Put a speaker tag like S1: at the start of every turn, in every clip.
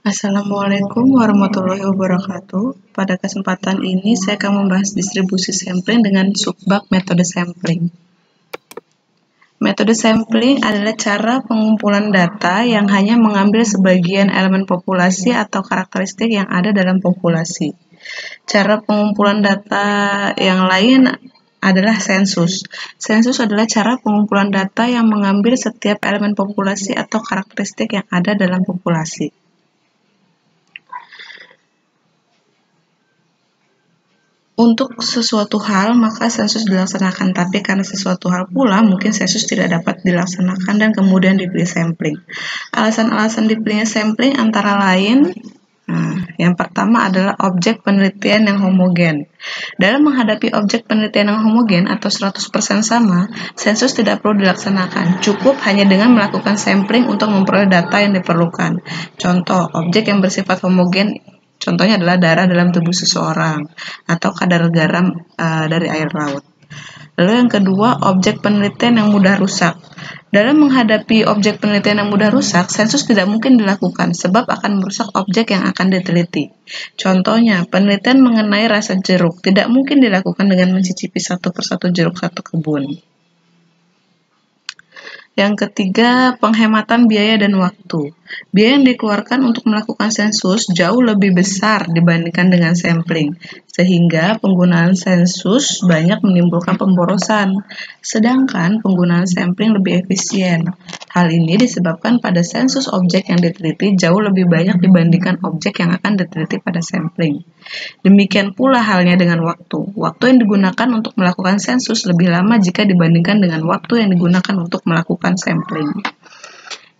S1: Assalamualaikum warahmatullahi wabarakatuh. Pada kesempatan ini saya akan membahas distribusi sampling dengan subbab metode sampling. Metode sampling adalah cara pengumpulan data yang hanya mengambil sebagian elemen populasi atau karakteristik yang ada dalam populasi. Cara pengumpulan data yang lain adalah sensus. Sensus adalah cara pengumpulan data yang mengambil setiap elemen populasi atau karakteristik yang ada dalam populasi. Untuk sesuatu hal, maka sensus dilaksanakan, tapi karena sesuatu hal pula, mungkin sensus tidak dapat dilaksanakan dan kemudian dipilih sampling. Alasan-alasan dipilihnya sampling antara lain, yang pertama adalah objek penelitian yang homogen. Dalam menghadapi objek penelitian yang homogen atau 100% sama, sensus tidak perlu dilaksanakan, cukup hanya dengan melakukan sampling untuk memperoleh data yang diperlukan. Contoh, objek yang bersifat homogen, contohnya adalah darah dalam tubuh seseorang atau kadar garam dari air laut. Lalu yang kedua, objek penelitian yang mudah rusak. Dalam menghadapi objek penelitian yang mudah rusak, sensus tidak mungkin dilakukan sebab akan merusak objek yang akan diteliti. Contohnya, penelitian mengenai rasa jeruk tidak mungkin dilakukan dengan mencicipi satu persatu jeruk satu kebun. Yang ketiga, penghematan biaya dan waktu. Biaya yang dikeluarkan untuk melakukan sensus jauh lebih besar dibandingkan dengan sampling, sehingga penggunaan sensus banyak menimbulkan pemborosan, sedangkan penggunaan sampling lebih efisien. Hal ini disebabkan pada sensus objek yang diteliti jauh lebih banyak dibandingkan objek yang akan diteliti pada sampling. Demikian pula halnya dengan waktu. Waktu yang digunakan untuk melakukan sensus lebih lama jika dibandingkan dengan waktu yang digunakan untuk melakukan sampling.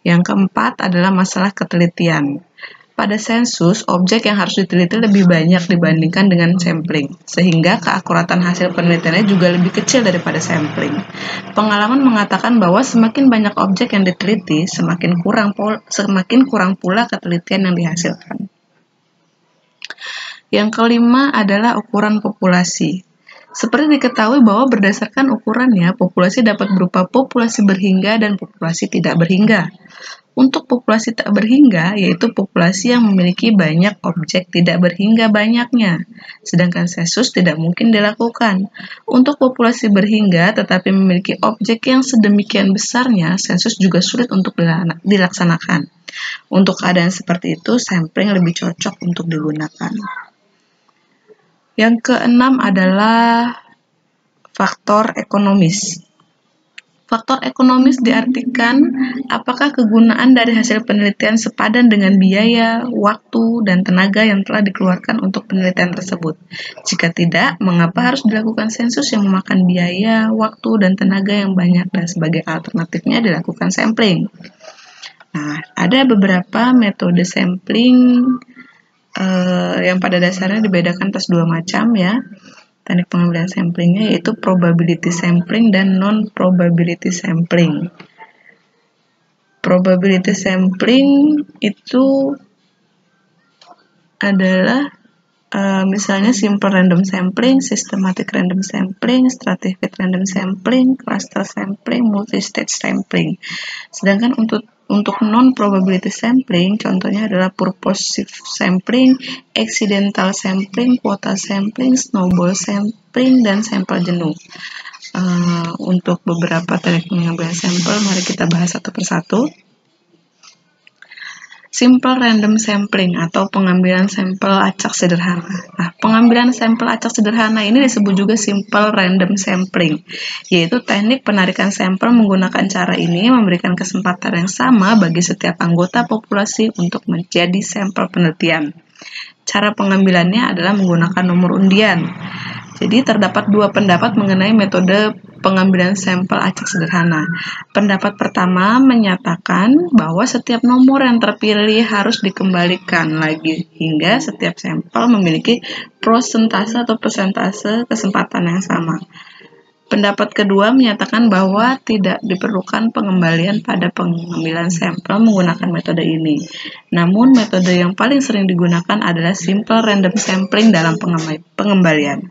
S1: Yang keempat adalah masalah ketelitian. Pada sensus, objek yang harus diteliti lebih banyak dibandingkan dengan sampling, sehingga keakuratan hasil penelitiannya juga lebih kecil daripada sampling. Pengalaman mengatakan bahwa semakin banyak objek yang diteliti, semakin kurang pula ketelitian yang dihasilkan. Yang kelima adalah ukuran populasi. Seperti diketahui bahwa berdasarkan ukurannya, populasi dapat berupa populasi berhingga dan populasi tidak berhingga. Untuk populasi tak berhingga, yaitu populasi yang memiliki banyak objek tidak berhingga banyaknya, sedangkan sensus tidak mungkin dilakukan. Untuk populasi berhingga tetapi memiliki objek yang sedemikian besarnya, sensus juga sulit untuk dilaksanakan. Untuk keadaan seperti itu, sampling lebih cocok untuk digunakan. Yang keenam adalah faktor ekonomis. Faktor ekonomis diartikan apakah kegunaan dari hasil penelitian sepadan dengan biaya, waktu, dan tenaga yang telah dikeluarkan untuk penelitian tersebut. Jika tidak, mengapa harus dilakukan sensus yang memakan biaya, waktu, dan tenaga yang banyak, dan sebagai alternatifnya dilakukan sampling. Nah, ada beberapa metode sampling yang pada dasarnya dibedakan atas dua macam ya. Teknik pengambilan samplingnya yaitu probability sampling dan non-probability sampling. Probability sampling itu adalah misalnya simple random sampling, systematic random sampling, stratified random sampling, cluster sampling, multi-stage sampling. Sedangkan untuk non-probability sampling, contohnya adalah purposive sampling, accidental sampling, quota sampling, snowball sampling, dan sampel jenuh. Untuk beberapa teknik pengambilan sampel, mari kita bahas satu persatu. Simple random sampling atau pengambilan sampel acak sederhana. Nah, pengambilan sampel acak sederhana ini disebut juga simple random sampling, yaitu teknik penarikan sampel menggunakan cara ini memberikan kesempatan yang sama bagi setiap anggota populasi untuk menjadi sampel penelitian. Cara pengambilannya adalah menggunakan nomor undian. Jadi terdapat dua pendapat mengenai metode pengambilan sampel acak sederhana. Pendapat pertama menyatakan bahwa setiap nomor yang terpilih harus dikembalikan lagi hingga setiap sampel memiliki prosentase atau persentase kesempatan yang sama. Pendapat kedua menyatakan bahwa tidak diperlukan pengembalian pada pengambilan sampel menggunakan metode ini. Namun metode yang paling sering digunakan adalah simple random sampling dalam pengembalian.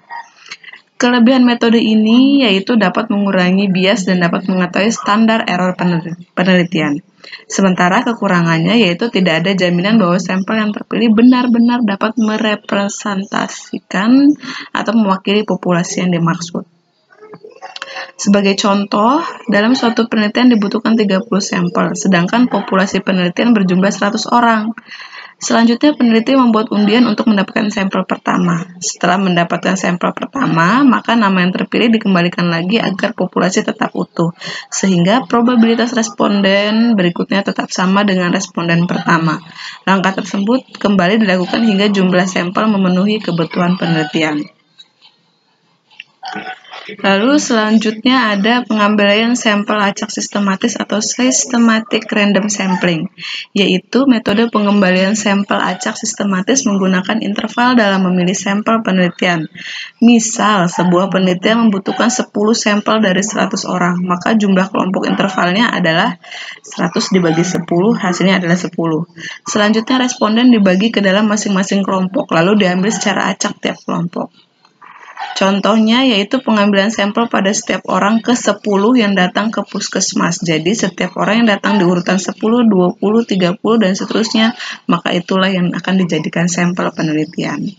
S1: Kelebihan metode ini yaitu dapat mengurangi bias dan dapat mengetahui standar error penelitian. Sementara kekurangannya yaitu tidak ada jaminan bahwa sampel yang terpilih benar-benar dapat merepresentasikan atau mewakili populasi yang dimaksud. Sebagai contoh, dalam suatu penelitian dibutuhkan 30 sampel, sedangkan populasi penelitian berjumlah 100 orang. Selanjutnya, peneliti membuat undian untuk mendapatkan sampel pertama. Setelah mendapatkan sampel pertama, maka nama yang terpilih dikembalikan lagi agar populasi tetap utuh, sehingga probabilitas responden berikutnya tetap sama dengan responden pertama. Langkah tersebut kembali dilakukan hingga jumlah sampel memenuhi kebutuhan penelitian. Lalu selanjutnya ada pengambilan sampel acak sistematis atau systematic random sampling, yaitu metode pengembalian sampel acak sistematis menggunakan interval dalam memilih sampel penelitian. Misal, sebuah penelitian membutuhkan 10 sampel dari 100 orang, maka jumlah kelompok intervalnya adalah 100 dibagi 10, hasilnya adalah 10. Selanjutnya responden dibagi ke dalam masing-masing kelompok, lalu diambil secara acak tiap kelompok. Contohnya yaitu pengambilan sampel pada setiap orang ke-10 yang datang ke puskesmas. Jadi setiap orang yang datang di urutan 10, 20, 30, dan seterusnya, maka itulah yang akan dijadikan sampel penelitian.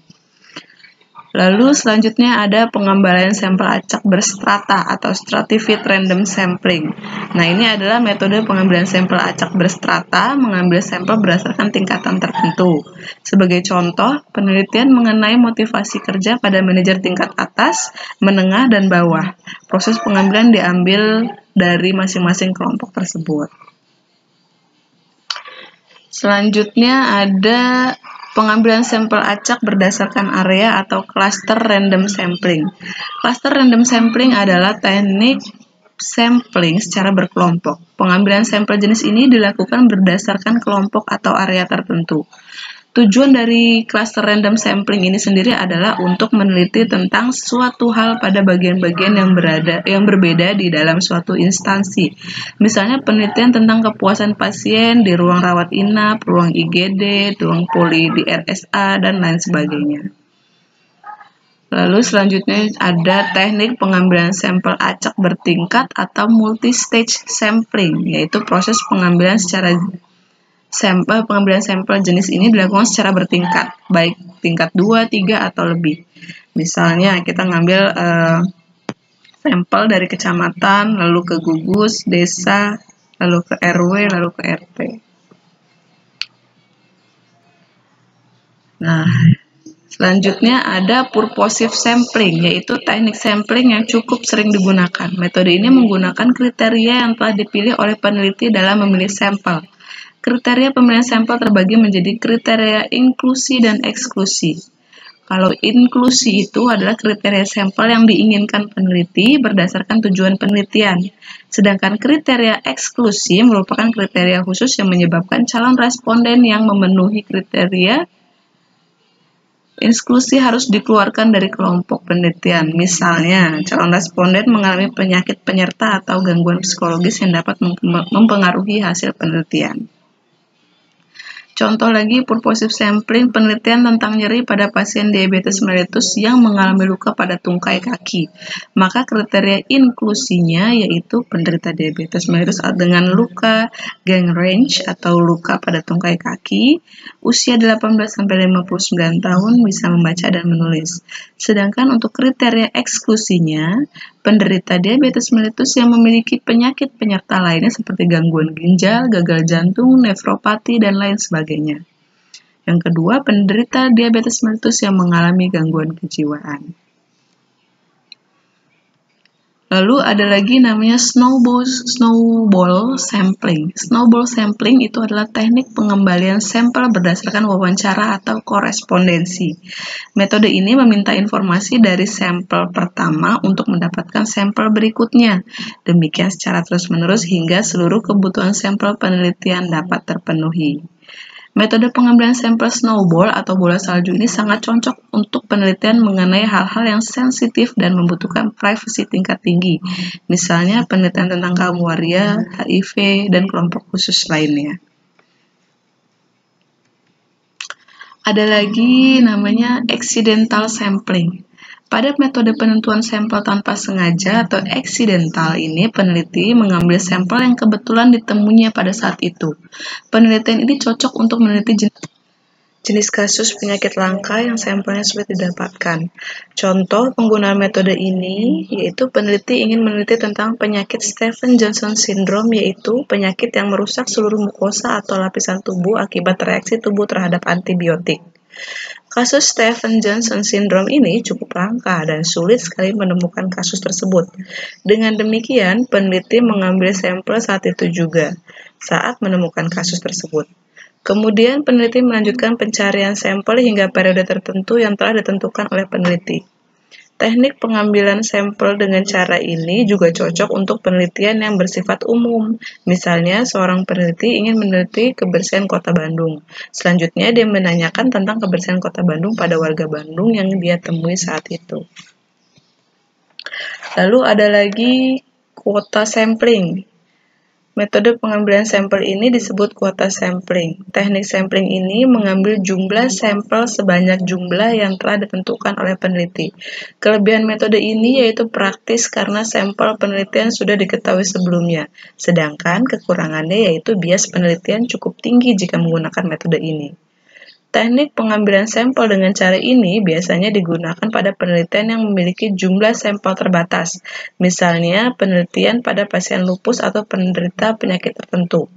S1: Lalu selanjutnya ada pengambilan sampel acak berstrata atau stratified random sampling. Nah, ini adalah metode pengambilan sampel acak berstrata, mengambil sampel berdasarkan tingkatan tertentu. Sebagai contoh, penelitian mengenai motivasi kerja pada manajer tingkat atas, menengah, dan bawah. Proses pengambilan diambil dari masing-masing kelompok tersebut. Selanjutnya ada pengambilan sampel acak berdasarkan area atau cluster random sampling. Cluster random sampling adalah teknik sampling secara berkelompok. Pengambilan sampel jenis ini dilakukan berdasarkan kelompok atau area tertentu. Tujuan dari cluster random sampling ini sendiri adalah untuk meneliti tentang suatu hal pada bagian-bagian yang berbeda di dalam suatu instansi. Misalnya penelitian tentang kepuasan pasien di ruang rawat inap, ruang IGD, ruang poli di RSA, dan lain sebagainya. Lalu selanjutnya ada teknik pengambilan sampel acak bertingkat atau multi-stage sampling, yaitu proses pengambilan sampel jenis ini dilakukan secara bertingkat, baik tingkat 2, 3, atau lebih. Misalnya kita ngambil sampel dari kecamatan, lalu ke gugus, desa, lalu ke RW, lalu ke RT. Nah, selanjutnya ada purposive sampling, yaitu teknik sampling yang cukup sering digunakan. Metode ini menggunakan kriteria yang telah dipilih oleh peneliti dalam memilih sampel. Kriteria pemilihan sampel terbagi menjadi kriteria inklusi dan eksklusi. Kalau inklusi itu adalah kriteria sampel yang diinginkan peneliti berdasarkan tujuan penelitian. Sedangkan kriteria eksklusi merupakan kriteria khusus yang menyebabkan calon responden yang memenuhi kriteria eksklusi harus dikeluarkan dari kelompok penelitian. Misalnya, calon responden mengalami penyakit penyerta atau gangguan psikologis yang dapat mempengaruhi hasil penelitian. Contoh lagi, purposive sampling penelitian tentang nyeri pada pasien diabetes mellitus yang mengalami luka pada tungkai kaki. Maka kriteria inklusinya yaitu penderita diabetes mellitus dengan luka gangrench atau luka pada tungkai kaki, usia 18-59 tahun, bisa membaca dan menulis. Sedangkan untuk kriteria eksklusinya, penderita diabetes mellitus yang memiliki penyakit penyerta lainnya seperti gangguan ginjal, gagal jantung, nefropati, dan lain sebagainya. Yang kedua, penderita diabetes mellitus yang mengalami gangguan kejiwaan. Lalu ada lagi namanya snowball sampling. Snowball sampling itu adalah teknik pengembalian sampel berdasarkan wawancara atau korespondensi. Metode ini meminta informasi dari sampel pertama untuk mendapatkan sampel berikutnya. Demikian secara terus-menerus hingga seluruh kebutuhan sampel penelitian dapat terpenuhi. Metode pengambilan sampel snowball atau bola salju ini sangat cocok untuk penelitian mengenai hal-hal yang sensitif dan membutuhkan privasi tingkat tinggi. Misalnya penelitian tentang kaum waria, HIV, dan kelompok khusus lainnya. Ada lagi namanya accidental sampling. Pada metode penentuan sampel tanpa sengaja atau eksidental ini, peneliti mengambil sampel yang kebetulan ditemuinya pada saat itu. Penelitian ini cocok untuk meneliti jenis kasus penyakit langka yang sampelnya sulit didapatkan. Contoh penggunaan metode ini yaitu peneliti ingin meneliti tentang penyakit Stevens-Johnson syndrome, yaitu penyakit yang merusak seluruh mukosa atau lapisan tubuh akibat reaksi tubuh terhadap antibiotik. Kasus Stevens-Johnson syndrome ini cukup langka dan sulit sekali menemukan kasus tersebut. Dengan demikian, peneliti mengambil sampel saat itu juga, saat menemukan kasus tersebut. Kemudian, peneliti melanjutkan pencarian sampel hingga periode tertentu yang telah ditentukan oleh peneliti. Teknik pengambilan sampel dengan cara ini juga cocok untuk penelitian yang bersifat umum. Misalnya, seorang peneliti ingin meneliti kebersihan Kota Bandung. Selanjutnya, dia menanyakan tentang kebersihan Kota Bandung pada warga Bandung yang dia temui saat itu. Lalu ada lagi kuota sampling. Metode pengambilan sampel ini disebut kuota sampling. Teknik sampling ini mengambil jumlah sampel sebanyak jumlah yang telah ditentukan oleh peneliti. Kelebihan metode ini yaitu praktis karena sampel penelitian sudah diketahui sebelumnya. Sedangkan kekurangannya yaitu bias penelitian cukup tinggi jika menggunakan metode ini. Teknik pengambilan sampel dengan cara ini biasanya digunakan pada penelitian yang memiliki jumlah sampel terbatas, misalnya penelitian pada pasien lupus atau penderita penyakit tertentu.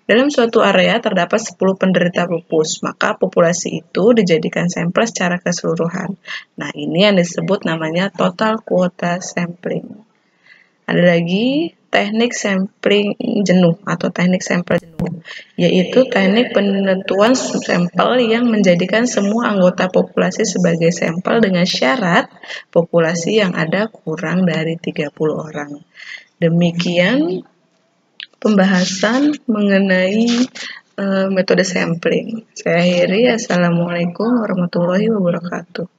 S1: Dalam suatu area terdapat 10 penderita lupus, maka populasi itu dijadikan sampel secara keseluruhan. Nah, ini yang disebut namanya total quota sampling. Ada lagi teknik sampling jenuh atau teknik sampel jenuh, yaitu teknik penentuan sampel yang menjadikan semua anggota populasi sebagai sampel dengan syarat populasi yang ada kurang dari 30 orang. Demikian pembahasan mengenai metode sampling. Saya akhiri. Assalamualaikum warahmatullahi wabarakatuh.